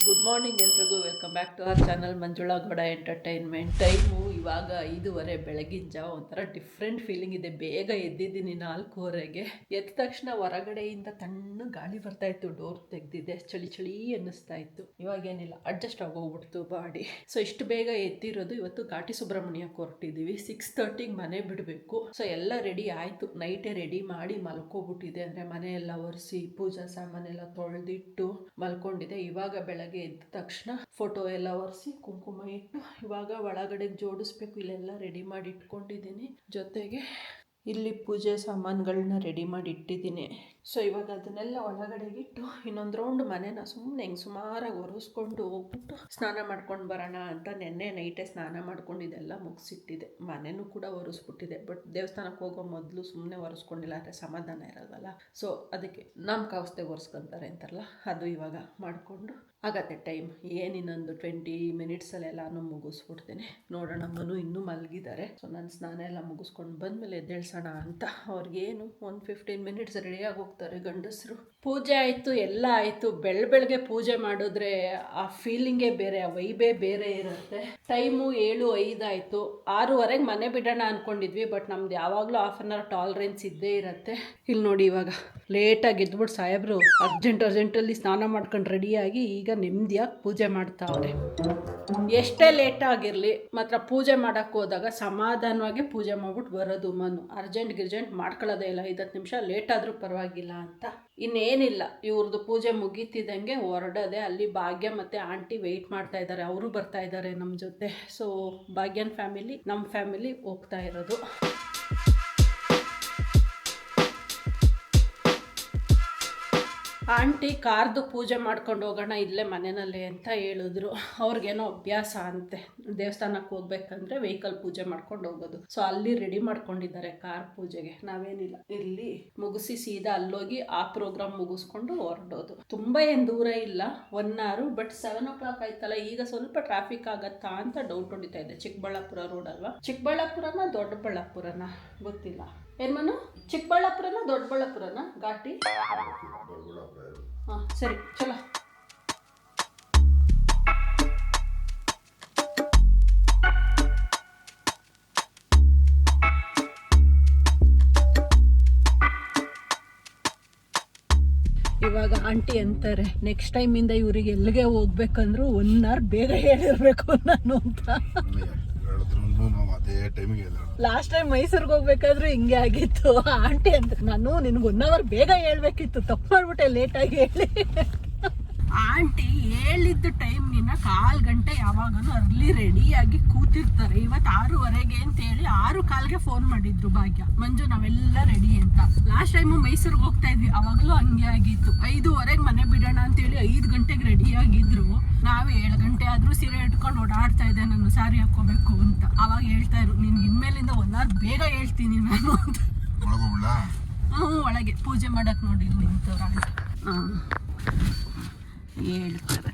Good morning ಎಲ್ರಿಗೂ, welcome back to our channel Manjula Gowda entertainment. Time ಇವಾಗ 5:30 ಬೆಳಗಿನ ಜಾವ. ಒಂಥರ ಡಿಫ್ರೆಂಟ್ ಫೀಲಿಂಗ್ ಇದೆ. ಬೇಗ ಎದ್ದಿದ್ದೀನಿ 4:30ಗೆ. ಎದ್ದ ತಕ್ಷಣ ಹೊರಗಡೆಯಿಂದ ತಣ್ಣ ಗಾಳಿ ಬರ್ತಾ ಇತ್ತು. ಡೋರ್ ತೆಗ್ದಿದ್ದೆ, ಚಳಿ ಚಳಿ ಅನ್ನಿಸ್ತಾ ಇತ್ತು. ಇವಾಗೇನಿಲ್ಲ, ಅಡ್ಜಸ್ಟ್ ಆಗೋಗ್ಬಿಡ್ತು ಬಾಡಿ. ಸೊ ಇಷ್ಟು ಬೇಗ ಎದ್ದಿರೋದು ಇವತ್ತು ಘಾಟಿ ಸುಬ್ರಹ್ಮಣ್ಯಕ್ಕೆ ಹೊರಟಿದ್ದೀವಿ. 6:30ಗೆ ಮನೆ ಬಿಡಬೇಕು. ಸೊ ಎಲ್ಲ ರೆಡಿ ಆಯಿತು. ನೈಟೇ ರೆಡಿ ಮಾಡಿ ಮಲ್ಕೋಬಿಟ್ಟಿದೆ. ಅಂದರೆ ಮನೆಯೆಲ್ಲ ಒರೆಸಿ ಪೂಜಾ ಸಾಮಾನೆಲ್ಲ ತೊಳೆದಿಟ್ಟು ಮಲ್ಕೊಂಡಿದೆ. ಇವಾಗ ಬೆಳಗ್ಗೆ ಎದ್ದ ತಕ್ಷಣ ಫೋಟೋ ಎಲ್ಲ ಒರೆಸಿ ಕುಂಕುಮ ಇಟ್ಟು ಇವಾಗ ಒಳಗಡೆ ಜೋಡಿಸ್ಬೇಕು. ಇಲ್ಲೆಲ್ಲ ರೆಡಿ ಮಾಡಿ ಇಟ್ಕೊಂಡಿದ್ದೀನಿ. ಜೊತೆಗೆ ಇಲ್ಲಿ ಪೂಜೆ ಸಾಮಾನುಗಳನ್ನ ರೆಡಿ ಮಾಡಿ ಇಟ್ಟಿದ್ದೀನಿ. ಸೊ ಇವಾಗ ಅದನ್ನೆಲ್ಲ ಒಳಗಡೆಗೆ ಇಟ್ಟು ಇನ್ನೊಂದು ರೌಂಡ್ ಮನೇನ ಸುಮ್ಮನೆ ಹೆಂಗೆ ಸುಮಾರಾಗಿ ಒರೆಸ್ಕೊಂಡು ಹೋಗ್ಬಿಟ್ಟು ಸ್ನಾನ ಮಾಡ್ಕೊಂಡು ಬರೋಣ ಅಂತ ನೆನ್ನೆ ನೈಟೇ ಸ್ನಾನ ಮಾಡ್ಕೊಂಡಿದ್ದೆಲ್ಲ ಮುಗಿಸಿಟ್ಟಿದೆ. ಮನೆಯೂ ಕೂಡ ಒರೆಸ್ಬಿಟ್ಟಿದೆ. ಬಟ್ ದೇವಸ್ಥಾನಕ್ಕೆ ಹೋಗೋ ಮೊದಲು ಸುಮ್ಮನೆ ಒರೆಸ್ಕೊಂಡಿಲ್ಲ ಅಂದರೆ ಸಮಾಧಾನ ಇರೋದಲ್ಲ. ಸೊ ಅದಕ್ಕೆ ನಮ್ಮ ಕಾವಸ್ತೆ ಒರೆಸ್ಕೊಂತಾರೆ ಅಂತಾರಲ್ಲ, ಅದು ಇವಾಗ ಮಾಡಿಕೊಂಡು ಆಗತ್ತೆ. ಟೈಮ್ ಏನಿನ್ನೊಂದು 20 ಮಿನಿಟ್ಸಲ್ಲೆಲ್ಲಾನು ಮುಗಿಸ್ಬಿಡ್ತೀನಿ. ನೋಡೋಣ, ಮನು ಇನ್ನೂ ಮಲಗಿದ್ದಾರೆ. ಸೊ ನಾನು ಸ್ನಾನ ಎಲ್ಲ ಮುಗಿಸ್ಕೊಂಡು ಬಂದಮೇಲೆ ಎದ್ದೇಳ್ಸೋಣ ಅಂತ. ಅವ್ರಿಗೇನು ಒಂದು 15 ಮಿನಿಟ್ಸ್ ರೆಡಿಯಾಗಿ ಹೋಗ್ತಾರೆ ಗಂಡಸರು. ಪೂಜೆ ಆಯಿತು, ಎಲ್ಲ ಆಯಿತು. ಬೆಳಗ್ಗೆ ಪೂಜೆ ಮಾಡಿದ್ರೆ ಆ ಫೀಲಿಂಗೇ ಬೇರೆ, ಆ ವೈಬೇ ಬೇರೆ ಇರುತ್ತೆ. ಟೈಮು 7:05 ಆಯಿತು. 6:30ಗೆ ಮನೆ ಬಿಡೋಣ ಅಂದ್ಕೊಂಡಿದ್ವಿ. ಬಟ್ ನಮ್ದು ಯಾವಾಗಲೂ ಹಾಫ್ ಆನ್ ಅವರ್ ಟಾಲರೆನ್ಸ್ ಇದ್ದೇ ಇರುತ್ತೆ. ಇಲ್ಲಿ ನೋಡಿ, ಇವಾಗ ಲೇಟಾಗಿ ಎದ್ಬಿಟ್ಟು ಸಾಹೇಬ್ರು ಅರ್ಜೆಂಟಲ್ಲಿ ಸ್ನಾನ ಮಾಡ್ಕೊಂಡು ರೆಡಿಯಾಗಿ ಈಗ ನೆಮ್ಮದಿಯಾಗಿ ಪೂಜೆ ಮಾಡ್ತಾವ್ರೆ. ಎಷ್ಟೇ ಲೇಟಾಗಿರಲಿ ಮಾತ್ರ ಪೂಜೆ ಮಾಡೋಕ್ಕೆ ಹೋದಾಗ ಸಮಾಧಾನವಾಗಿ ಪೂಜೆ ಮಾಡ್ಬಿಟ್ಟು ಬರೋದು. ಮನು ಅರ್ಜೆಂಟ್ ಮಾಡ್ಕೊಳ್ಳೋದೇ ಇಲ್ಲ. 5-10 ನಿಮಿಷ ಲೇಟ್ ಆದರೂ ಪರವಾಗಿಲ್ಲ ಅಂತ. ಇನ್ನೇನಿಲ್ಲ, ಇವ್ರದ್ದು ಪೂಜೆ ಮುಗೀತಿದ್ದಂಗೆ ಹೊರಡೋದೆ. ಅಲ್ಲಿ ಭಾಗ್ಯ ಮತ್ತು ಆಂಟಿ ವೆಯ್ಟ್ ಮಾಡ್ತಾ ಇದ್ದಾರೆ. ಅವರು ಬರ್ತಾ ಇದ್ದಾರೆ ನಮ್ಮ ಜೊತೆ. ಸೊ ಭಾಗ್ಯನ ಫ್ಯಾಮಿಲಿ, ನಮ್ಮ ಫ್ಯಾಮಿಲಿ ಹೋಗ್ತಾ ಇರೋದು. ಆಂಟಿ ಕಾರ್ದು ಪೂಜೆ ಮಾಡ್ಕೊಂಡು ಹೋಗೋಣ ಇಲ್ಲೇ ಮನೆಯಲ್ಲೇ ಅಂತ ಹೇಳಿದ್ರು. ಅವ್ರಿಗೇನೋ ಅಭ್ಯಾಸ ಅಂತೆ, ದೇವಸ್ಥಾನಕ್ಕೆ ಹೋಗ್ಬೇಕಂದ್ರೆ ವೆಹಿಕಲ್ ಪೂಜೆ ಮಾಡ್ಕೊಂಡು ಹೋಗೋದು. ಸೊ ಅಲ್ಲಿ ರೆಡಿ ಮಾಡ್ಕೊಂಡಿದ್ದಾರೆ ಕಾರ್ ಪೂಜೆಗೆ. ನಾವೇನಿಲ್ಲ, ಇಲ್ಲಿ ಮುಗಿಸಿ ಸೀದಾ ಅಲ್ಲೋಗಿ ಆ ಪ್ರೋಗ್ರಾಮ್ ಮುಗಿಸ್ಕೊಂಡು ಹೊರಡೋದು. ತುಂಬ ಏನು ದೂರ ಇಲ್ಲ, 1 hour. ಬಟ್ 7 o'clock ಆಯ್ತಲ್ಲ, ಈಗ ಸ್ವಲ್ಪ ಟ್ರಾಫಿಕ್ ಆಗತ್ತಾ ಅಂತ ಡೌಟ್ ಹೊಡಿತಾ ಇದೆ. ಚಿಕ್ಕಬಳ್ಳಾಪುರ ರೋಡ್ ಅಲ್ವಾ? ಚಿಕ್ಕಬಳ್ಳಾಪುರನ ದೊಡ್ಡಬಳ್ಳಾಪುರನ ಗೊತ್ತಿಲ್ಲ. ಏನ್ಮನು, ಚಿಕ್ಕಬಳ್ಳಾಪುರನ ದೊಡ್ಡಬಳ್ಳಾಪುರನ ಘಾಟಿ? ಹಾಂ ಸರಿ, ಚಲೋ. ಇವಾಗ ಆಂಟಿ ಅಂತಾರೆ, ನೆಕ್ಸ್ಟ್ ಟೈಮಿಂದ ಇವ್ರಿಗೆ ಎಲ್ಲಿಗೆ ಹೋಗ್ಬೇಕಂದ್ರೂ 1 hour ಬೇಗ ಹೇಳಿರ್ಬೇಕು ನಾನು ಅಂತ. ಲಾಸ್ಟ್ ಟೈಮ್ ಮೈಸೂರಿಗೆ ಹೋಗ್ಬೇಕಾದ್ರೂ ಹಿಂಗೆ ಆಗಿತ್ತು. ಆಂಟಿ ಅಂತ, ನಾನು ನಿನ್ಗೆ 1 hour ಬೇಗ ಹೇಳ್ಬೇಕಿತ್ತು, ತಪ್ಪು ಮಾಡ್ಬಿಟ್ಟೆ ಲೇಟಾಗಿ ಹೇಳಿ. ಆಂಟಿ ಹೇಳಿದ್ದು ಟೈಮ್ಗಿನ್ನ 1/4 ಗಂಟೆ ಯಾವಾಗಲೂ ಅರ್ಲಿ ರೆಡಿಯಾಗಿ ಕೂತಿರ್ತಾರೆ. ಇವತ್ತು 6:30ಗೆ ಅಂತೇಳಿ 6:15ಗೆ ಫೋನ್ ಮಾಡಿದ್ರು ಭಾಗ್ಯ, ಮಂಜು ನಾವೆಲ್ಲ ರೆಡಿ ಅಂತ. ಲಾಸ್ಟ್ ಟೈಮು ಮೈಸೂರಿಗೆ ಹೋಗ್ತಾ ಇದ್ವಿ, ಅವಾಗಲೂ ಹಂಗೆ ಆಗಿತ್ತು. 5:15ಗೆ ಮನೆ ಬಿಡೋಣ ಅಂತೇಳಿ 5 ಗಂಟೆಗೆ ರೆಡಿಯಾಗಿದ್ರು. ನಾವು 7 ಗಂಟೆ ಆದರೂ ಸೀರೆ ಇಟ್ಕೊಂಡು ಓಡಾಡ್ತಾ ಇದ್ದೆ, ನಾನು ಸಾರಿ ಹಾಕೋಬೇಕು ಅಂತ. ಅವಾಗ ಹೇಳ್ತಾ ಇದ್ರು, ನಿನ್ಗೆ ಇನ್ಮೇಲಿಂದ 1 hour ಬೇಗ ಹೇಳ್ತೀನಿ ನಾನು ಅಂತ. ಒಳಗೆ ಪೂಜೆ ಮಾಡಕ್ಕೆ ನೋಡಿದ್ರು ನಿಂತವ್ರ. ಹೇಳ್ತಾರೆ,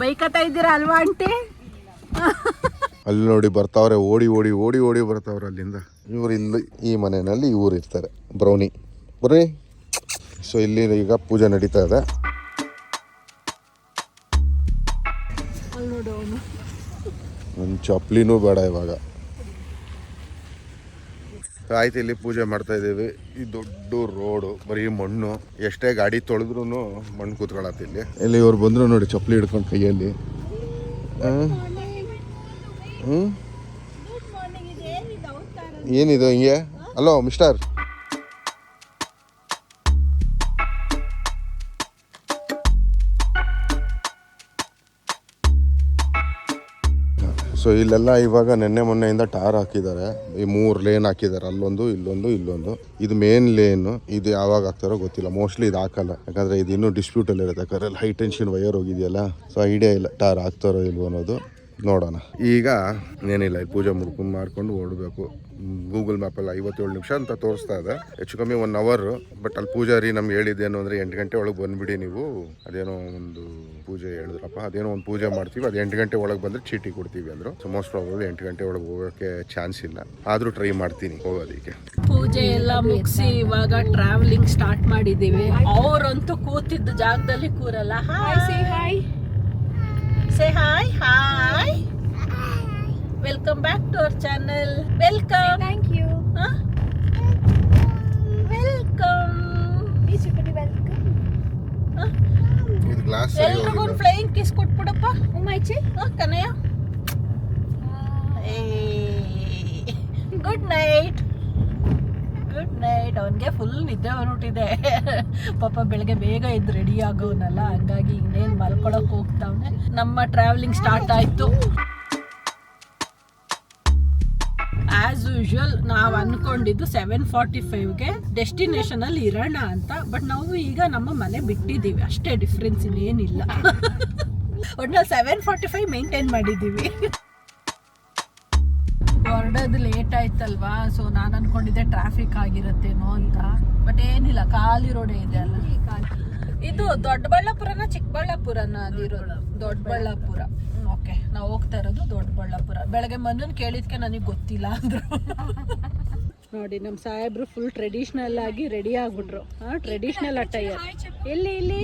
ಬೈಕತ್ತಾ ಇದ್ದೀರಾ ಅಲ್ವಾ ಆಂಟಿ? ಅಲ್ಲಿ ನೋಡಿ ಬರ್ತಾವ್ರೆ, ಓಡಿ ಬರ್ತಾವ್ರೆ ಅಲ್ಲಿಂದ. ಇವ್ರು ಇಲ್ಲಿ ಈ ಮನೆಯಲ್ಲಿ ಇವ್ರು ಇರ್ತಾರೆ, ಬ್ರೌನಿ ಬರ್ರಿ. ಸೊ ಇಲ್ಲಿ ಈಗ ಪೂಜೆ ನಡೀತಾ ಇದೆ. ನನ್ನ ಚಪ್ಪಲಿನೂ ಬೇಡ ಇವಾಗ. ಆಯ್ತು, ಇಲ್ಲಿ ಪೂಜೆ ಮಾಡ್ತಾ ಇದ್ದೀವಿ. ಈ ದೊಡ್ಡ ರೋಡು, ಬರೀ ಮಣ್ಣು. ಎಷ್ಟೇ ಗಾಡಿ ತೊಳೆದ್ರೂ ಮಣ್ಣು ಕೂತ್ಕೊಳತ್ತೆ ಇಲ್ಲಿ. ಇಲ್ಲಿ ಇವ್ರು ಬಂದ್ರು ನೋಡಿ, ಚಪ್ಪಲಿ ಹಿಡ್ಕೊಂಡು ಕೈಯಲ್ಲಿ. ಏನಿದು ಹಿಂಗೆ? ಹಲೋ ಮಿಸ್ಟರ್, ಸೊ ಇಲ್ಲೆಲ್ಲ ಇವಾಗ ನೆನ್ನೆ ಮೊನ್ನೆಯಿಂದ ಟಾರ್ ಹಾಕಿದ್ದಾರೆ. ಈ 3 ಲೇನ್ ಹಾಕಿದ್ದಾರೆ, ಅಲ್ಲೊಂದು ಇಲ್ಲೊಂದು. ಇದು ಮೇನ್ ಲೇನು. ಇದು ಯಾವಾಗ ಹಾಕ್ತಾರೋ ಗೊತ್ತಿಲ್ಲ. ಮೋಸ್ಟ್ಲಿ ಇದು ಹಾಕಲ್ಲ, ಯಾಕಂದರೆ ಇದು ಇನ್ನೂ ಡಿಸ್ಪ್ಯೂಟಲ್ಲಿ ಇರುತ್ತೆ. ಯಾಕಂದರೆ ಹೈ ಟೆನ್ಷನ್ ವೈರ್ ಹೋಗಿದೆಯಲ್ಲ. ಸೊ ಐಡಿಯಾ ಇಲ್ಲ ಟಾರ್ ಹಾಕ್ತಾರೋ ಇಲ್ವೋ ಅನ್ನೋದು. ನೋಡೋಣ. ಈಗ ಏನಿಲ್ಲ, ಈ ಪೂಜೆ ಮಾಡ್ಕೊಂಡು ಓಡಬೇಕು. ಗೂಗಲ್ ಮ್ಯಾಪಲ್ಲಿ 57 ನಿಮಿಷ ಅಂತ ತೋರಿಸ್ತಾ ಇದೆ, ಹೆಚ್ಚು ಕಮ್ಮಿ 1 hour. ಬಟ್ ಅಲ್ಲಿ ಪೂಜಾರಿ ನಮ್ಗೆ ಹೇಳಿದ್ದೇನು ಅಂದರೆ 8 ಗಂಟೆ ಒಳಗೆ ಬಂದುಬಿಡಿ ನೀವು. ಅದೇನೋ ಒಂದು ಪೂಜೆ ಹೇಳಿದ್ರಪ್ಪ, ಅದೇನೋ ಒಂದು ಪೂಜೆ ಮಾಡ್ತೀವಿ, ಅದು 8 ಗಂಟೆ ಒಳಗೆ ಬಂದರೆ ಚೀಟಿ ಕೊಡ್ತೀವಿ ಅಂದರು. ಸೊ ಮೋಸ್ಟ್ ಪ್ರಾಬಬ್ಲಿ 8 ಗಂಟೆ ಒಳಗೆ ಹೋಗೋಕ್ಕೆ ಚಾನ್ಸ್ ಇಲ್ಲ. ಆದರೂ ಟ್ರೈ ಮಾಡ್ತೀನಿ ಹೋಗೋದಕ್ಕೆ. ಪೂಜೆ ಎಲ್ಲ ಮುಗಿಸಿ ಇವಾಗ ಟ್ರಾವೆಲಿಂಗ್ ಸ್ಟಾರ್ಟ್ ಮಾಡಿದ್ದೀವಿ. ಅವರಂತೂ ಕೂತಿದ್ದ ಜಾಗದಲ್ಲಿ ಕೂರಲ್ಲ. Hi say hi, say hi. Hi, welcome back to our channel. Welcome. Thank you. Welcome. ಇದು ಗ್ಲಾಸ್ ಎಲ್ರಿಗೂ ಒಂದು ಫ್ಲೈಯಿಂಗ್ ಕಿಸ್ ಕೊಟ್ಬಿಡಪ್ಪ. Umayche. ಕನ್ನಯ್ಯ. Good night. Good night. ಅವನಿಗೆ ಫುಲ್ ನಿದ್ದೆ ಬಂದ್ಬಿಟ್ಟಿದೆ. ಪಾಪ ಬೆಳಗ್ಗೆ ಬೇಗ ಎದ್ದು ರೆಡಿ ಆಗೋನಲ್ಲ, ಹಂಗಾಗಿ ಇನ್ನೇನು ಮಲ್ಕೊಳಕ್ ಹೋಗ್ತಾವನೆ. ನಮ್ಮ ಟ್ರಾವೆಲಿಂಗ್ ಸ್ಟಾರ್ಟ್ ಆಯ್ತು. ಆಸ್ ಯೂಶುವಲ್ ನಾವು ಅನ್ಕೊಂಡಿದ್ದು 7:45ಗೆ ಡೆಸ್ಟಿನೇಷನ್ ಅಲ್ಲಿ ಇರೋಣ ಅಂತ. ಬಟ್ ನಾವು ಈಗ ನಮ್ಮ ಮನೆ ಬಿಟ್ಟಿದ್ದೀವಿ, ಅಷ್ಟೇ ಡಿಫ್ರೆನ್ಸ್, ಇನ್ನೇನಿಲ್ಲ. ಒಟ್ನಲ್ಲಿ 7:45 ಮೇಂಟೈನ್ ಮಾಡಿದ್ದೀವಿ. ಹೊರಡೋದು ಲೇಟ್ ಆಯ್ತಲ್ವಾ, ಸೊ ನಾನು ಅನ್ಕೊಂಡಿದ್ದೆ ಟ್ರಾಫಿಕ್ ಆಗಿರತ್ತೇನೋ ಅಂತ. ಬಟ್ ಏನಿಲ್ಲ, ಖಾಲಿ ರೋಡೇ ಇದೆ ಅಲ್ಲ. ಇದು ದೊಡ್ಡಬಳ್ಳಾಪುರನ ಚಿಕ್ಕಬಳ್ಳಾಪುರನ ಅದಿರೋದು? ದೊಡ್ಡಬಳ್ಳಾಪುರ. ಓಕೆ, ನಾವು ಹೋಗ್ತಾ ಇರೋದು ದೊಡ್ಡಬಳ್ಳಾಪುರ. ಬೆಳಗ್ಗೆ ಮನ್ನನ್ ಕೇಳಿದ್ಕೆ ನನಗೆ ಗೊತ್ತಿಲ್ಲ ಅಂದ್ರು. ನೋಡಿ, ನಮ್ಮ ಸಾಹೇಬ್ರು ಫುಲ್ ಟ್ರೆಡಿಷ್ನಲ್ ಆಗಿ ರೆಡಿ ಆಗ್ಬಿಟ್ರು. ಟ್ರೆಡಿಷ್ನಲ್ ಅಟೈಯರ್. ಇಲ್ಲಿ ಇಲ್ಲಿ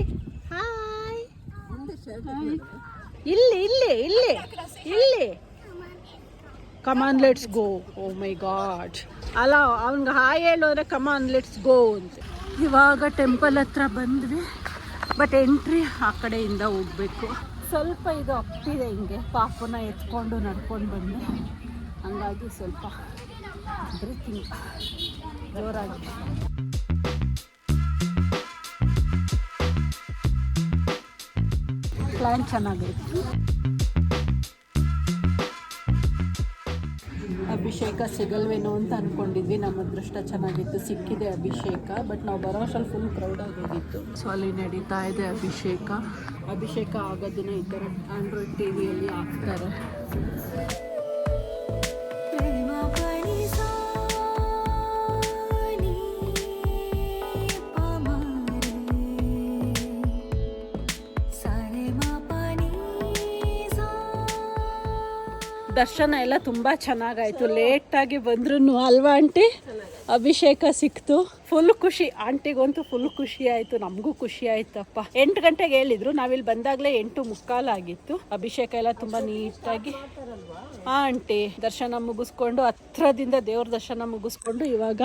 ಹಾಯ್, ಇಲ್ಲಿ ಇಲ್ಲಿ ಇಲ್ಲಿ ಇಲ್ಲಿ come on let's go. O my god, ಅಲ್ಲ ಅವ್ನಿಗೆ ಹಾಯ್ ಹೇಳು ಅಂದರೆ ಕಮಾನ್ ಲೆಟ್ಸ್ ಗೋ ಅಂತ. ಇವಾಗ ಟೆಂಪಲ್ ಹತ್ರ ಬಂದ್ವಿ, ಬಟ್ ಎಂಟ್ರಿ ಆ ಕಡೆಯಿಂದ ಹೋಗ್ಬೇಕು. ಸ್ವಲ್ಪ ಇದು ಅಪ್ಪಿದೆ, ಹಿಂಗೆ ಪಾಪನ ಎತ್ಕೊಂಡು ನಡ್ಕೊಂಡು ಬಂದೆ, ಹಂಗಾಗಿ ಸ್ವಲ್ಪ ಬ್ರೀತಿಂಗ್ ಜೋರಾಗಿ. ಪ್ಲ್ಯಾನ್ ಚೆನ್ನಾಗಿತ್ತು. ಅಭಿಷೇಕ ಸಿಗಲ್ವೇನೋ ಅಂತ ಅಂದ್ಕೊಂಡಿದ್ವಿ. ನಮ್ಮ ಅದೃಷ್ಟ ಚೆನ್ನಾಗಿತ್ತು, ಸಿಕ್ಕಿದೆ ಅಭಿಷೇಕ. ಬಟ್ ನಾವು ಬರೋ ಅಷ್ಟರಲ್ಲಿ ಫುಲ್ ಕ್ರೌಡ್ ಆಗೋಗಿತ್ತು. ಸೊ ಅಲ್ಲಿ ನಡೀತಾ ಇದೆ ಅಭಿಷೇಕ. ಅಭಿಷೇಕ ಆಗೋದನ್ನ ಈ ಥರ ಆಂಡ್ರಾಯ್ಡ್ ಟಿ ವಿಯಲ್ಲಿ ಹಾಕ್ತಾರೆ. ದರ್ಶನ ಎಲ್ಲ ತುಂಬ ಚೆನ್ನಾಗಾಯಿತು. ಲೇಟಾಗಿ ಬಂದ್ರೂ ಅಲ್ವಾ ಆಂಟಿ, ಅಭಿಷೇಕ ಸಿಕ್ತು. ಫುಲ್ ಖುಷಿ. ಆಂಟಿಗಂತೂ ಫುಲ್ ಖುಷಿ ಆಯಿತು, ನಮಗೂ ಖುಷಿ ಆಯ್ತಪ್ಪ. 8 ಗಂಟೆಗೆ ಹೇಳಿದ್ರು, ನಾವಿಲ್ಲಿ ಬಂದಾಗಲೇ 8:45 ಆಗಿತ್ತು. ಅಭಿಷೇಕ ಎಲ್ಲ ತುಂಬ ನೀಟಾಗಿ. ಆಂಟಿ ದರ್ಶನ ಮುಗಿಸ್ಕೊಂಡು, ಹತ್ರದಿಂದ ದೇವ್ರ ದರ್ಶನ ಮುಗಿಸ್ಕೊಂಡು ಇವಾಗ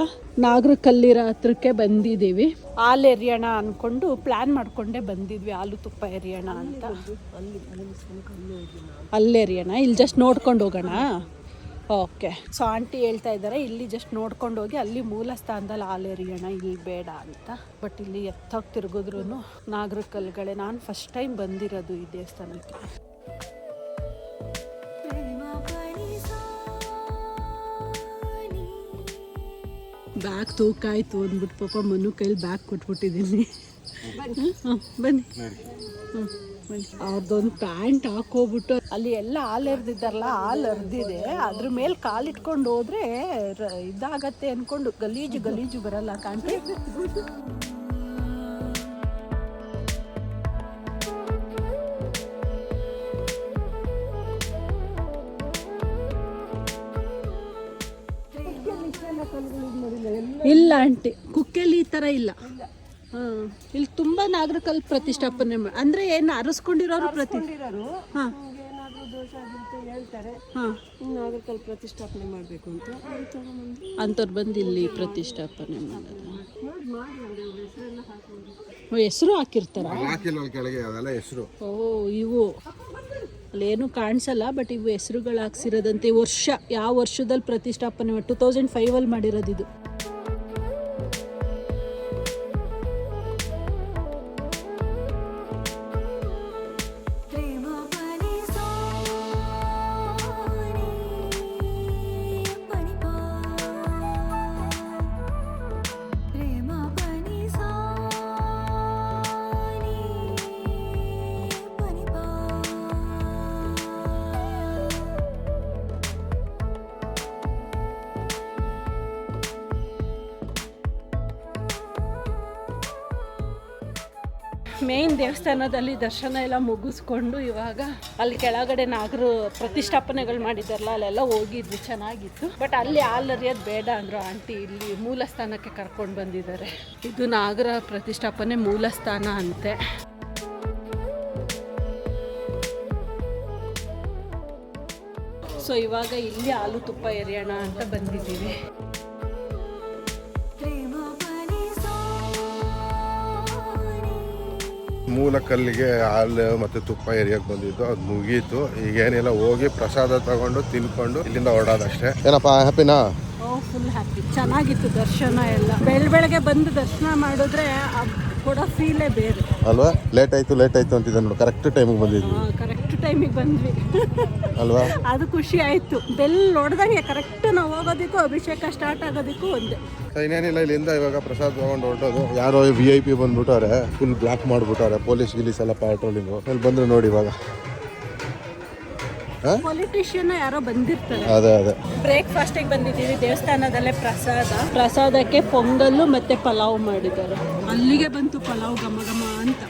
ನಾಗರಕಲ್ಲಿರ ಹತ್ರಕ್ಕೆ ಬಂದಿದ್ದೀವಿ. ಹಾಲು ಎರಿಯೋಣ ಅಂದ್ಕೊಂಡು ಪ್ಲ್ಯಾನ್ ಮಾಡಿಕೊಂಡೇ ಬಂದಿದ್ವಿ, ಹಾಲು ತುಪ್ಪ ಎರಿಯೋಣ ಅಂತ. ಅಲ್ಲೇ ಎರಿಯೋಣ, ಇಲ್ಲಿ ಜಸ್ಟ್ ನೋಡ್ಕೊಂಡು ಹೋಗೋಣ. ಓಕೆ, ಸೊ ಆಂಟಿ ಹೇಳ್ತಾ ಇದ್ದಾರೆ ಇಲ್ಲಿ ಜಸ್ಟ್ ನೋಡ್ಕೊಂಡು ಹೋಗಿ ಅಲ್ಲಿ ಮೂಲ ಸ್ಥಾನದಲ್ಲಿ ಹಾಲು ಎರಿಯೋಣ, ಇಲ್ಲಿ ಬೇಡ ಅಂತ. ಬಟ್ ಇಲ್ಲಿ ಎತ್ತೋಗಿ ತಿರುಗಿದ್ರು ನಾಗರಕಲ್ಲುಗಳೇ. ನಾನು ಫಸ್ಟ್ ಟೈಮ್ ಬಂದಿರೋದು ಈ ದೇವಸ್ಥಾನಕ್ಕೆ. ಬ್ಯಾಗ್ ತೂಕ ಆಯಿತು ಅಂದ್ಬಿಟ್ಟು ಪಾಪ ಮನು ಕೈಲಿ ಬ್ಯಾಗ್ ಕೊಟ್ಬಿಟ್ಟಿದ್ದೀನಿ. ಬನ್ನಿ. ಬನ್ನಿ. ಅವ್ರದ್ದೊಂದು ಪ್ಯಾಂಟ್ ಹಾಕೋಬಿಟ್ಟು ಅಲ್ಲಿ ಎಲ್ಲ ಹಾಲು ಎರ್ದಿದ್ದಾರಲ್ಲ, ಹಾಲು ಎರ್ದಿದೆ, ಅದ್ರ ಮೇಲೆ ಕಾಲಿಟ್ಕೊಂಡು ಹೋದ್ರೆ ಇದಾಗತ್ತೆ ಅಂದ್ಕೊಂಡು ಗಲೀಜು ಗಲೀಜು ಬರಲ್ಲ ಕಾಂಟಿ. ಇಲ್ಲ ಆಂಟಿ, ಕುಕ್ಕೆಲ್ಲಿ ಈ ಥರ ಇಲ್ಲ. ಹಾಂ, ಇಲ್ಲಿ ತುಂಬ ನಾಗರಕಲ್ಲು ಪ್ರತಿಷ್ಠಾಪನೆ ಅಂದರೆ ಏನು ಅರಸ್ಕೊಂಡಿರೋರು ಹಾಂ ಹಾಂ ನಾಗರಕಲ್ಲು ಪ್ರತಿಷ್ಠಾಪನೆ ಮಾಡಬೇಕು ಅಂತ ಅಂಥವ್ರು ಬಂದು ಇಲ್ಲಿ ಪ್ರತಿಷ್ಠಾಪನೆ ಮಾಡೋದು. ಹೆಸರು ಹಾಕಿರ್ತಾರ? ಓ, ಇವು ಅಲ್ಲೇನು ಕಾಣಿಸಲ್ಲ, ಬಟ್ ಇವು ಹೆಸರುಗಳು ಹಾಕ್ಸಿರೋದಂತೆ. ವರ್ಷ ಯಾವ ವರ್ಷದಲ್ಲಿ ಪ್ರತಿಷ್ಠಾಪನೆ 2005 ಮಾಡಿರೋದು ಇದು. ಮೇನ್ ದೇವಸ್ಥಾನದಲ್ಲಿ ದರ್ಶನ ಎಲ್ಲ ಮುಗಿಸ್ಕೊಂಡು ಇವಾಗ ಅಲ್ಲಿ ಕೆಳಗಡೆ ನಾಗರು ಪ್ರತಿಷ್ಠಾಪನೆಗಳು ಮಾಡಿದಾರಲ್ಲ ಅಲ್ಲೆಲ್ಲ ಹೋಗಿದ್ವಿ, ಚೆನ್ನಾಗಿತ್ತು. ಬಟ್ ಅಲ್ಲಿ ಹಾಲರಿಯೋದು ಬೇಡ ಅಂದರು ಆಂಟಿ, ಇಲ್ಲಿ ಮೂಲ ಸ್ಥಾನಕ್ಕೆ ಕರ್ಕೊಂಡು ಬಂದಿದ್ದಾರೆ. ಇದು ನಾಗರ ಪ್ರತಿಷ್ಠಾಪನೆ ಮೂಲ ಸ್ಥಾನ ಅಂತೆ. ಸೊ ಇವಾಗ ಇಲ್ಲಿ ಹಾಲು ತುಪ್ಪ ಎರಿಯೋಣ ಅಂತ ಬಂದಿದ್ದೀವಿ. ಮೂಲ ಕಲ್ಲಿಗೆ ಹಾಲು ಮತ್ತು ತುಪ್ಪ ಎರಿಯಕ್ಕೆ ಬಂದಿದ್ದು, ಅದು ಮುಗೀತು. ಈಗ ಏನಿಲ್ಲ, ಹೋಗಿ ಪ್ರಸಾದ ತಗೊಂಡು ತಿನ್ಕೊಂಡು ಇಲ್ಲಿಂದ ಹೊರಡೋದಷ್ಟೇ. ಏನಪ್ಪ, ಹ್ಯಾಪಿನಾ? Full happy. ಚೆನ್ನಾಗಿತ್ತು ದರ್ಶನ ಎಲ್ಲ. ಬೆಳಗ್ಗೆ ಬಂದು ದರ್ಶನ ಮಾಡಿದ್ರೆ ಕೊಡೋ ಫೀಲೇ ಬೇರೆ ಅಲ್ವಾ? ಲೇಟ್ ಆಯ್ತು ಅಂತಿದ್ದೆ ನೋಡಿ, ಕರೆಕ್ಟ್ ಟೈಮಿಗೆ ಬಂದಿದ್ವಿ. ಕರೆಕ್ಟ್ ಟೈಮಿಗೆ ಬಂದ್ವಿ ಅಲ್ವಾ? ಅದು ಖುಷಿ ಆಯ್ತು. ಬೆಲ್ ಹೊಡೆದಂಗೆ ಕರೆಕ್ಟ್ ನಾವು ಹೋಗೋದಕ್ಕೂ ಅಭಿಷೇಕ ಸ್ಟಾರ್ಟ್ ಆಗೋದಕ್ಕೂ ಒಂದೇ. ಇನ್ನೇನಿಲ್ಲ, ಇಲ್ಲಿಂದ ಇವಾಗ ಪ್ರಸಾದ ತಗೊಂಡು ಹೊರಟೋದು. ಯಾರೋ VIP ಬಂದ್ಬಿಟ್ಟವ್ರೆ, ಫುಲ್ ಬ್ಲಾಕ್ ಮಾಡ್ಬಿಟ್ಟವ್ರೆ, ಪೊಲೀಸ್ ಗಿಲೀಸ್ ಎಲ್ಲ ಪ್ಯಾಟ್ರೋಲಿಂಗು. ಅಲ್ಲಿ ಬಂದ್ರೆ ನೋಡಿ ಇವಾಗ ಪೊಲಿಟಿಷಿಯನ್ ಯಾರೋ ಬಂದಿರ್ತಾರೆ. ಅದೇ ಬ್ರೇಕ್ಫಾಸ್ಟಿಗೆ ಬಂದಿದ್ದೀವಿ. ದೇವಸ್ಥಾನದಲ್ಲೇ ಪ್ರಸಾದಕ್ಕೆ ಪೊಂಗಲ್ಲು ಮತ್ತೆ ಪಲಾವ್ ಮಾಡಿದ್ದಾರೆ. ಅಲ್ಲಿಗೆ ಬಂತು ಪಲಾವ್ ಘಮ ಘಮ ಅಂತ.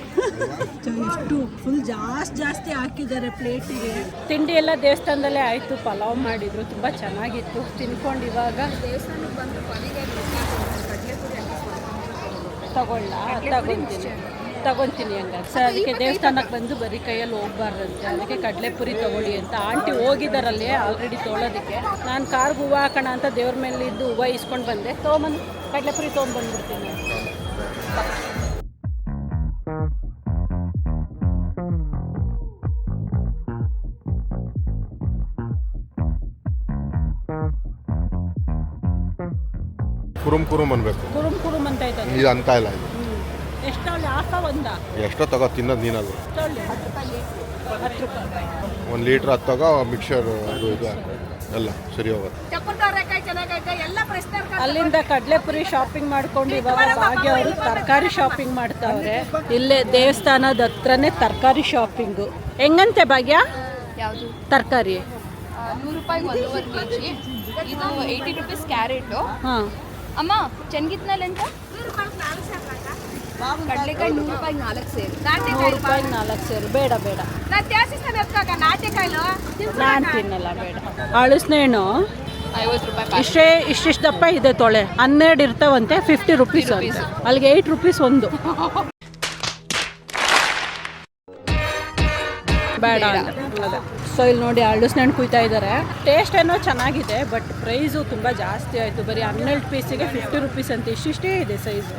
ಎಷ್ಟು ಫುಲ್ ಜಾಸ್ತಿ ಹಾಕಿದ್ದಾರೆ ಪ್ಲೇಟಿಗೆ. ತಿಂಡಿ ಎಲ್ಲ ದೇವಸ್ಥಾನದಲ್ಲೇ ಆಯಿತು. ಪಲಾವ್ ಮಾಡಿದ್ರು, ತುಂಬ ಚೆನ್ನಾಗಿತ್ತು. ತಿನ್ಕೊಂಡು ಇವಾಗ ದೇವಸ್ಥಾನಕ್ಕೆ ಬಂದು ತಗೊತೀನಿ ಹಂಗಾದ್ರೆ. ಸರ್ ಅದಕ್ಕೆ ದೇವಸ್ಥಾನಕ್ಕೆ ಬಂದು ಬರೀ ಕೈಯಲ್ಲಿ ಹೋಗ್ಬಾರ್ದಂತೆ, ಅದಕ್ಕೆ ಕಡಲೆಪುರಿ ತಗೊಳ್ಳಿ ಅಂತ ಆಂಟಿ ಹೋಗಿದ್ದಾರಲ್ಲಿ ಆಲ್ರೆಡಿ ತೊಗೊಳೋದಕ್ಕೆ. ನಾನು ಕಾರ್ಗೆ ಹೂವು ಹಾಕೋಣ ಅಂತ ದೇವ್ರ ಮೇಲೆ ಇದ್ದು ಹೂವು ಇಸ್ಕೊಂಡು ಬಂದೆ. ತೊಗೊಂಬಂದು ಕಡಲೆಪುರಿ ತೊಗೊಂಡ್ಬಂದ್ಬಿಡ್ತೀನಿ. ಕುರುಮ್ ಅನ್ಬೇಕು. ಕುರುಮ್ ಅಂತ ಇದ್ದಾರೆ. ಇದು ಅಂತ ಇಲ್ಲ, ಇದು ಎಷ್ಟು ಹಾಕ ಒಂದ ಎಷ್ಟೋ ತಗೋ, ತಿನ್ನೋದು ನೀನದು. 10 ರೂಪಾಯಿ 1 ಲೀಟ್ರ್ ಅದು ತಗೋ, ಮಿಕ್ಸರ್ ಅದು ಇದು ಎಲ್ಲ ಸರಿ ಹೋಗುತ್ತೆ. ಅಲ್ಲಿಂದ ಕಡಲೆಪುರಿ ಶಾಪಿಂಗ್ ಮಾಡ್ಕೊಂಡು ಇವಾಗ ಭಾಗ್ಯ ಅವರು ತರಕಾರಿ ಶಾಪಿಂಗ್ ಮಾಡ್ತಾವ್ರೆ. ಇಲ್ಲೇ ದೇವಸ್ಥಾನದ ಹತ್ರನೇ ತರಕಾರಿ ಶಾಪಿಂಗು. ಹೆಂಗಂತೆ ಭಾಗ್ಯ? ಯಾವುದು ತರಕಾರಿ? 100 ರೂಪಾಯಿಗೆ 1.5 kg. ಇದು 80 ರೂಪೀಸ್ ಕ್ಯಾರೆಟು. ಹಾಂ ಅಮ್ಮ ಚೆನ್ಗಿತ್ನಲ್ಲಿ ಅಂತ ಕಡಲೆಕಾಯಿ 100 ರೂಪಾಯಿಗೆ 4 ಸೇರು. 100 ರೂಪಾಯಿಗೆ 4 ಸೇರು. ಬೇಡ ನಾನು ತಿನ್ನಲ್ಲ, ಬೇಡ. ಅಳಸ್ನೇಣು 50 ರೂಪಾಯಿ. ಇಷ್ಟಿಷ್ಟು ದಪ್ಪ ಇದೆ ತೊಳೆ. 12 ಇರ್ತಾವಂತೆ, 50 ರೂಪೀಸ್ ಅಂತೆ. ಅಲ್ಲಿಗೆ 8 ರೂಪೀಸ್ ಒಂದು. ಬೇಡ ಅದೇ. ಸೊ ಇಲ್ಲಿ ನೋಡಿ ಅಳಸ್ನೇಣು ಕುಯ್ತಾ ಇದ್ದಾರೆ. ಟೇಸ್ಟ್ ಏನೋ ಚೆನ್ನಾಗಿದೆ, ಬಟ್ ಪ್ರೈಸು ತುಂಬ ಜಾಸ್ತಿ ಆಯಿತು. ಬರೀ 12 ಪೀಸಿಗೆ 50 ರೂಪೀಸ್ ಅಂತ. ಇಷ್ಟಿಷ್ಟೇ ಇದೆ ಸೈಜು.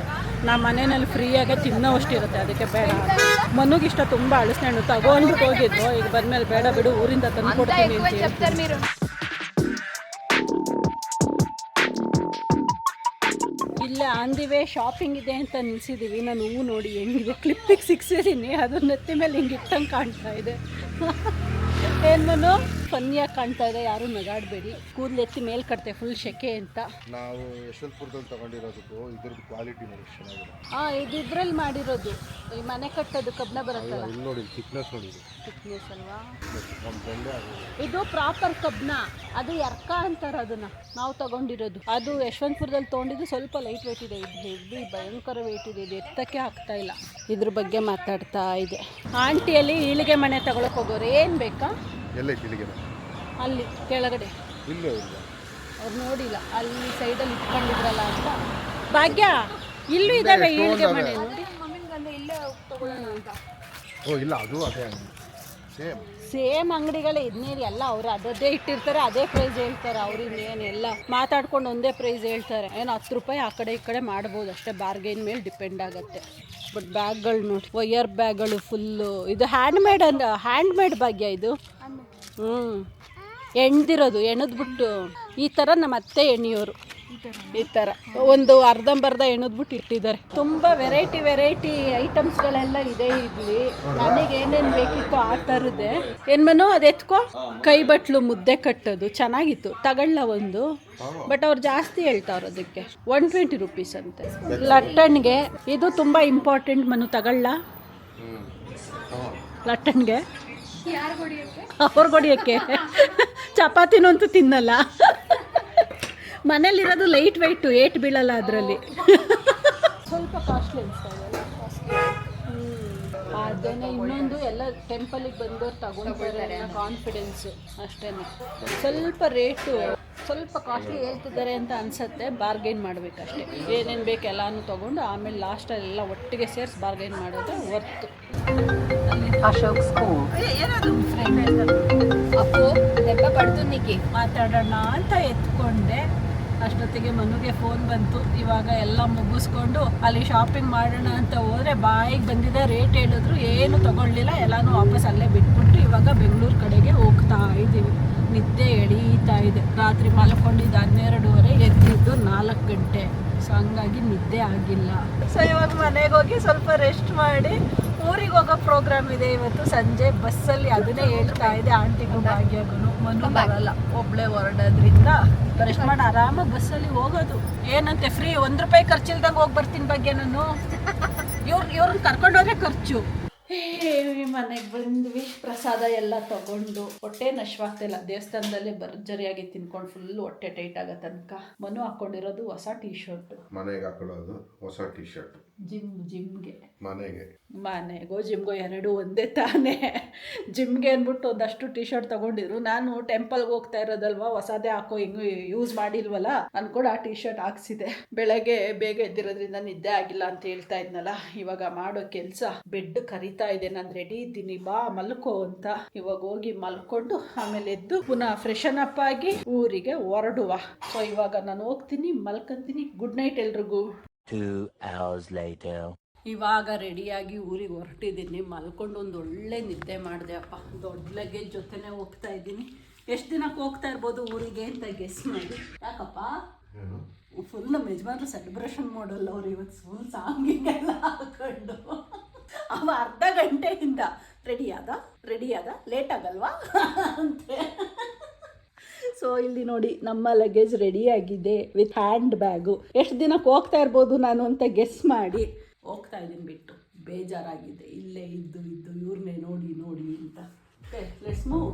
ನಮ್ಮ ಮನೆಯಲ್ಲಿ ಫ್ರೀಯಾಗೆ ತಿನ್ನೋಷ್ಟಿರುತ್ತೆ, ಅದಕ್ಕೆ ಬೇಡ. ಮನುಗಿಷ್ಟ ತುಂಬ ಅಳಸ್ನೇಣು ತಗೊಂಡ್ಬಿಟ್ಟು ಹೋಗಿದ್ದು. ಈಗ ಬಂದಮೇಲೆ ಬೇಡ ಬಿಡು, ಊರಿಂದ ತಂದು ಕೊಡ್ತೀನಿ ಅಂತ ಹೇಳ್ತೀನಿ. ಇಲ್ಲೇ ಆನ್ ದಿ ವೇ ಶಾಪಿಂಗ್ ಇದೆ ಅಂತ ನಿಲ್ಸಿದ್ದೀವಿ. ನಾನು ಹೂವು ನೋಡಿ ಹೆಂಗಿದೆ, ಕ್ಲಿಪ್ಪಿಗೆ ಸಿಕ್ಸಿದ್ದೀನಿ. ಅದು ನೆತ್ತಿ ಮೇಲೆ ಹಿಂಗೆ ಇಟ್ಟಂಗೆ ಕಾಣ್ತಾ ಇದೆ. ಏನು ಫನ್ನಿಯಾಗಿ ಕಾಣ್ತಾ ಇದೆ. ಯಾರು ನಗಾಡಬೇಡಿ. ಕೂದಲು ಎತ್ತಿ ಮೇಲ್ ಕಟ್ತೆ, ಫುಲ್ ಶೆಕೆ ಅಂತ. ನಾವು ಯಶವಂತಪುರದಲ್ಲಿ ತಗೊಂಡಿರೋದಕ್ಕೂ ಇದ್ರದ್ದು ಕ್ವಾಲಿಟಿ ನೋಡಿ ಚೆನ್ನಾಗಿದೆ. ಇದು ಇದ್ರಲ್ಲಿ ಮಾಡಿರೋದು. ಈ ಮನೆ ಕಟ್ಟೋದು ಕಬ್ಬಣ ಬರುತ್ತಲ್ಲ, ಇಲ್ಲಿ ನೋಡಿ ಥಿಕ್ನೆಸ್ ನೋಡಿ, ಥಿಕ್ನೆಸ್ ಅಲ್ವಾ? ಇದು ಪ್ರಾಪರ್ ಕಬ್ಬಣ. ಅದು ಎರ್ಕ ಅಂತಾರೆ ಅದನ್ನ. ನಾವು ತಗೊಂಡಿರೋದು ಅದು ಯಶವಂತಪುರದಲ್ಲಿ ತೊಗೊಂಡಿದ್ದು. ಸ್ವಲ್ಪ ಲೈಟ್ ವೆಯ್ಟ್ ಇದೆ. ಇದು ಹೆವಿ ಭಯಂಕರ ವೆಯ್ಟ್ ಇದೆ. ಇದು ಎತ್ತಕ್ಕೆ ಆಗ್ತಾ ಇಲ್ಲ. ಇದ್ರ ಬಗ್ಗೆ ಮಾತಾಡ್ತಾ ಇದೆ. ಆಂಟಿಯಲ್ಲಿ ಈಳಿಗೆ ಮನೆ ತಗೊಳಕ್ ಹೋಗೋರು. ಏನು ಬೇಕಾ? ಎಲ್ಲ ಇಲ್ಲಿಗೆ ಅಲ್ಲಿ ಕೆಳಗಡೆ ಇಲ್ಲೇ ಅವ್ರು ನೋಡಿಲ್ಲ, ಅಲ್ಲಿ ಸೈಡಲ್ಲಿ ಇಟ್ಕೊಂಡಿದ್ರಲ್ಲ ಅಂತ. ಭಾಗ್ಯ ಇಲ್ಲೂ ಇದ್ದಾವೆ ಈಳಿಗೆ ಮನೆ ನೋಡಿ. ಓ ಇಲ್ಲ, ಅದು ಅದೇ ಸೇಮ್ ಅಂಗಡಿಗಳೇ. ಇದನ್ನೇನು ಎಲ್ಲ ಅವ್ರು ಅದೇ ಇಟ್ಟಿರ್ತಾರೆ, ಅದೇ ಪ್ರೈಸ್ ಹೇಳ್ತಾರೆ. ಅವ್ರಿಂದ ಏನೆಲ್ಲ ಮಾತಾಡ್ಕೊಂಡು ಒಂದೇ ಪ್ರೈಸ್ ಹೇಳ್ತಾರೆ. ಏನು 10 ರೂಪಾಯಿ ಆ ಕಡೆ ಈ ಕಡೆ ಮಾಡ್ಬೋದು ಅಷ್ಟೇ. ಬಾರ್ಗೈನ್ ಮೇಲೆ ಡಿಪೆಂಡ್ ಆಗುತ್ತೆ. ಬಟ್ ಬ್ಯಾಗ್ಗಳು ನೋಡಿ, ವಯರ್ ಬ್ಯಾಗ್ಗಳು ಫುಲ್ಲು. ಇದು ಹ್ಯಾಂಡ್ ಮೇಡ್ ಭಾಗ್ಯ ಇದು. ಎಣ್ದಿರೋದು, ಎಣದ್ಬಿಟ್ಟು ಈ ಥರ ನಮ್ಮ ಅತ್ತೆ ಎಣ್ಣೆಯೋರು ಈ ಥರ ಒಂದು ಅರ್ಧಂಬರ್ಧ ಎಣದ್ಬಿಟ್ಟು ಇಟ್ಟಿದ್ದಾರೆ. ತುಂಬ ವೆರೈಟಿ ಐಟಮ್ಸ್ಗಳೆಲ್ಲ ಇದೆ ಇಲ್ಲಿ. ನನಗೆ ಏನೇನು ಬೇಕಿತ್ತು ಆ ಥರದ್ದೇ. ಏನ್ಮನು ಅದು ಎತ್ಕೋ. ಕೈ ಬಟ್ಲು ಮುದ್ದೆ ಕಟ್ಟೋದು ಚೆನ್ನಾಗಿತ್ತು, ತಗೊಳ್ಳ ಒಂದು. ಬಟ್ ಅವ್ರು ಜಾಸ್ತಿ ಹೇಳ್ತಾವ್ರು ಅದಕ್ಕೆ. 120 ರೂಪೀಸ್ ಅಂತೆ. ಲಟ್ಟಣ್ಗೆ ಇದು ತುಂಬ ಇಂಪಾರ್ಟೆಂಟ್. ಮನು ತಗೊಳ್ಳ ಲಟ್ಟಣ್ಗೆ. ಅವ್ರು ಹೊಡಿಯೋಕ್ಕೆ. ಚಪಾತಿನೂ ಅಂತೂ ತಿನ್ನಲ್ಲ. ಮನೇಲಿರೋದು ಲೈಟ್ ವೆಯ್ಟು, ಏಟ್ ಬೀಳಲ್ಲ ಅದರಲ್ಲಿ. ಸ್ವಲ್ಪ ಕಾಸ್ಟ್ಲಿ ಅನಿಸ್ತಾ ಇದೆ. ಅದೇನೆ ಇನ್ನೊಂದು ಎಲ್ಲ ಟೆಂಪಲಿಗೆ ಬಂದವ್ರು ತಗೊಳ್ತಾರೆ ಕಾನ್ಫಿಡೆನ್ಸು ಅಷ್ಟೇ. ಸ್ವಲ್ಪ ರೇಟು ಸ್ವಲ್ಪ ಕಾಸ್ಟ್ಲಿ ಹೇಳ್ತಿದ್ದಾರೆ ಅಂತ ಅನಿಸುತ್ತೆ, ಬಾರ್ಗೈನ್ ಮಾಡಬೇಕಷ್ಟೇ. ಏನೇನು ಬೇಕು ಎಲ್ಲನೂ ತೊಗೊಂಡು ಆಮೇಲೆ ಲಾಸ್ಟಲ್ಲೆಲ್ಲ ಒಟ್ಟಿಗೆ ಸೇರಿಸಿ ಬಾರ್ಗೈನ್ ಮಾಡೋದು ವರ್ತು. ಅಶೋಕ್ ಸ್ಕೂಲ್ ಅಪ್ಪು ದೆಬ್ಬ ಪಡ್ದು ನಿಕ್ಕಿ ಮಾತಾಡೋಣ ಅಂತ ಎತ್ಕೊಂಡೆ. ಅಷ್ಟೊತ್ತಿಗೆ ಮನುಗೆ ಫೋನ್ ಬಂತು. ಇವಾಗ ಎಲ್ಲ ಮುಗಿಸ್ಕೊಂಡು ಅಲ್ಲಿ ಶಾಪಿಂಗ್ ಮಾಡೋಣ ಅಂತ ಹೋದರೆ ಬಾಯಿಗೆ ಬಂದಿದೆ, ರೇಟ್ ಹೇಳಿದ್ರು, ಏನು ತೊಗೊಳ್ಳಿಲ್ಲ, ಎಲ್ಲನೂ ವಾಪಸ್ ಅಲ್ಲೇ ಬಿಟ್ಬಿಟ್ಟು ಇವಾಗ ಬೆಂಗಳೂರು ಕಡೆಗೆ ಹೋಗ್ತಾ ಇದ್ದೀವಿ. ನಿದ್ದೆ ಎಳೀತಾ ಇದೆ. ರಾತ್ರಿ ಮಲ್ಕೊಂಡಿದ್ದು 12:30, ಎದ್ದಿದ್ದು 4 ಗಂಟೆ. ಸೊ ಹಂಗಾಗಿ ನಿದ್ದೆ ಆಗಿಲ್ಲ. ಸೊ ಇವಾಗ ಮನೆಗೆ ಹೋಗಿ ಸ್ವಲ್ಪ ರೆಸ್ಟ್ ಮಾಡಿ ಊರಿಗೆ ಹೋಗೋ ಪ್ರೋಗ್ರಾಮ್ ಇದೆ ಇವತ್ತು ಸಂಜೆ ಬಸ್ಸಲ್ಲಿ. ಅದನ್ನೇ ಹೇಳ್ತಾ ಇದೆ ಆಂಟಿಗೂ ಭಾಗ್ಯಗೂ. ಮನು ಬರಲ್ಲ, ಒಬ್ಳೆ ಹೊರಡೋದ್ರಿಂದ ರೆಸ್ಟ್ ಮಾಡಿ ಆರಾಮಾಗಿ ಬಸ್ಸಲ್ಲಿ ಹೋಗೋದು. ಏನಂತೆ ಫ್ರೀ, 1 ರೂಪಾಯಿ ಖರ್ಚಿಲ್ದಂಗೆ ಹೋಗಿ ಬರ್ತೀನಿ ಬಗ್ಗೆ ನಾನು. ಇವ್ರನ್ನ ಕರ್ಕೊಂಡೋದ್ರೆ ಖರ್ಚು. ಮನೆಗೆ ಬಂದ್ವಿ, ಪ್ರಸಾದ ಎಲ್ಲ ತಗೊಂಡು. ಹೊಟ್ಟೆ ನಶ್ವಾಗ್ತಿಲ್ಲ, ದೇವಸ್ಥಾನದಲ್ಲೇ ಭರ್ಜರಿಯಾಗಿ ತಿನ್ಕೊಂಡು ಫುಲ್ ಹೊಟ್ಟೆ ಟೈಟ್ ಆಗೋ ತನಕ. ಮನು ಹಾಕೊಂಡಿರೋದು ಹೊಸ ಟೀ ಶರ್ಟ್, ಮನೆಗೆ ಹಾಕೊಳ್ಳೋದು ಹೊಸ ಟೀ ಶರ್ಟ್. ಜಿಮ್ಗೆ ಮನೆಗೋ ಜಿಮ್ಗೋ ಎರಡು ಒಂದೇ ತಾನೇ. ಜಿಮ್ಗೆ ಅಂದ್ಬಿಟ್ಟು ಒಂದಷ್ಟು ಟೀ ಶರ್ಟ್ ತಗೊಂಡಿದ್ರು. ನಾನು ಟೆಂಪಲ್ಗೆ ಹೋಗ್ತಾ ಇರೋದಲ್ವಾ, ಹೊಸದೇ ಹಾಕೋ, ಹಿಂಗೂ ಯೂಸ್ ಮಾಡಿಲ್ವಲ್ಲ ಅನ್ಕೊಂಡು ಆ ಟೀ ಶರ್ಟ್ ಹಾಕ್ಸಿದೆ. ಬೆಳಗ್ಗೆ ಬೇಗ ಎದ್ದಿರೋದ್ರಿಂದ ನಿದ್ದೆ ಆಗಿಲ್ಲ ಅಂತ ಹೇಳ್ತಾ ಇದ್ನಲ್ಲ. ಇವಾಗ ಮಾಡೋ ಕೆಲಸ, ಬೆಡ್ ಕರಿತಾ ಇದೆ, ನಾನು ರೆಡಿ ಇದ್ದೀನಿ ಬಾ ಮಲ್ಕೋ ಅಂತ. ಇವಾಗ ಹೋಗಿ ಮಲ್ಕೊಂಡು ಆಮೇಲೆ ಎದ್ದು ಪುನಃ ಫ್ರೆಶನ್ ಅಪ್ ಆಗಿ ಊರಿಗೆ ಹೊರಡುವ. ಸೊ ಇವಾಗ ನಾನು ಹೋಗ್ತೀನಿ, ಮಲ್ಕೊಂತೀನಿ. ಗುಡ್ ನೈಟ್ ಎಲ್ರಿಗೂ. 2 hours later. ಇವಾಗ ರೆಡಿಯಾಗಿ ಊರಿಗೆ ಹೊರಟಿದ್ದೀನಿ. ಮಲ್ಕೊಂಡು ಒಂದು ಒಳ್ಳೆ ನಿದ್ದೆ ಮಾಡಿದೆ ಅಪ್ಪ. ದೊಡ್ಡ ಲಗೇಜ್ ಜೊತೆನೇ ಹೋಗ್ತಾ ಇದ್ದೀನಿ. ಎಷ್ಟು ದಿನಕ್ಕೆ ಹೋಗ್ತಾ ಇರ್ಬೋದು ಊರಿಗೆ ಅಂತ ಗೆಸ್ ಮಾಡಿ. ಯಾಕಪ್ಪ ಫುಲ್ ನಮ್ಮ ಯಜಮಾನ್ರು ಸೆಲೆಬ್ರೇಷನ್ ಮಾಡಲ್ಲ ಅವ್ರು ಇವತ್ತು. ಫುಲ್ ಸಾಂಗಿಂಗೆಲ್ಲ ಹಾಕೊಂಡು ಅವ ಅರ್ಧ ಗಂಟೆಯಿಂದ ರೆಡಿಯಾದ ಲೇಟ್ ಆಗಲ್ವಾ ಅಂತೆ. ಸೊ ಇಲ್ಲಿ ನೋಡಿ ನಮ್ಮ ಲಗೇಜ್ ರೆಡಿ ಆಗಿದೆ ವಿತ್ ಹ್ಯಾಂಡ್ ಬ್ಯಾಗು. ಎಷ್ಟು ದಿನಕ್ಕೆ ಹೋಗ್ತಾ ಇರ್ಬೋದು ನಾನು ಅಂತ ಗೆಸ್ ಮಾಡಿ ಹೋಗ್ತಾ ಇದ್ದೀನಿ. ಬಿಟ್ಟು ಬೇಜಾರಾಗಿದೆ, ಇಲ್ಲೇ ಇದ್ದು ಇವ್ರನ್ನೇ ನೋಡಿ ಅಂತ. Okay, let's move.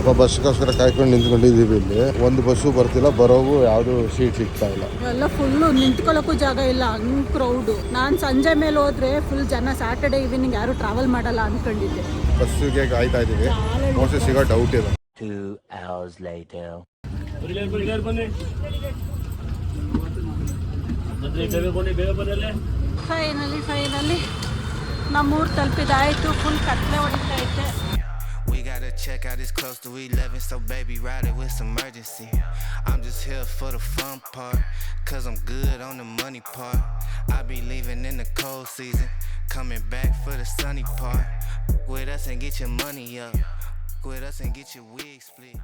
ಅಪ್ಪ ಬಸ್ಗೋಸ್ಕರ ಕಾಯ್ಕೊಂಡು ನಿಂತ್ಕೊಂಡಿದ್ದೀವಿ. ಇಲ್ಲಿ ಒಂದು ಬಸ್ಸು ಬರ್ತಿಲ್ಲ, ಬರೋವು ಯಾವುದು ಸೀಟ್ ಸಿಗ್ತಾ ಇಲ್ಲ. ಎಲ್ಲ ಫುಲ್ಲು ನಿಂತ್ಕೊಳ್ಳೋಕ್ಕೂ ಜಾಗ ಇಲ್ಲ, ಹಂಗೆ ಕ್ರೌಡು. ನಾನು ಸಂಜೆ ಮೇಲೆ ಹೋದ್ರೆ ಫುಲ್ ಜನ. ಸ್ಯಾಟರ್ಡೆ ಈವ್ನಿಂಗ್ ಯಾರು ಟ್ರಾವೆಲ್ ಮಾಡಲ್ಲ ಅಂದ್ಕೊಂಡಿದ್ದೆ. ಬಸ್ಸಿಗೆ ಕಾಯ್ತಾ ಇದ್ದೀವಿ, ಮೋಸ್ಟ್ಲಿ ಸಿಗೋ ಡೌಟ್ ಇದೆ. 2 hours later. ಫೈನಲಿ ನಮ್ಮೂರು ತಲುಪಿದಾಯಿತು. ಫುಲ್ ಕತ್ಲೆ ಹೊಡಿತಾ ಐತೆ. We gotta check out, it's close to 11, so baby ride it with some urgency. I'm just here for the fun part, cause I'm good on the money part. I be leaving in the cold season, coming back for the sunny part. With us and get your money up, with us and get your wig split.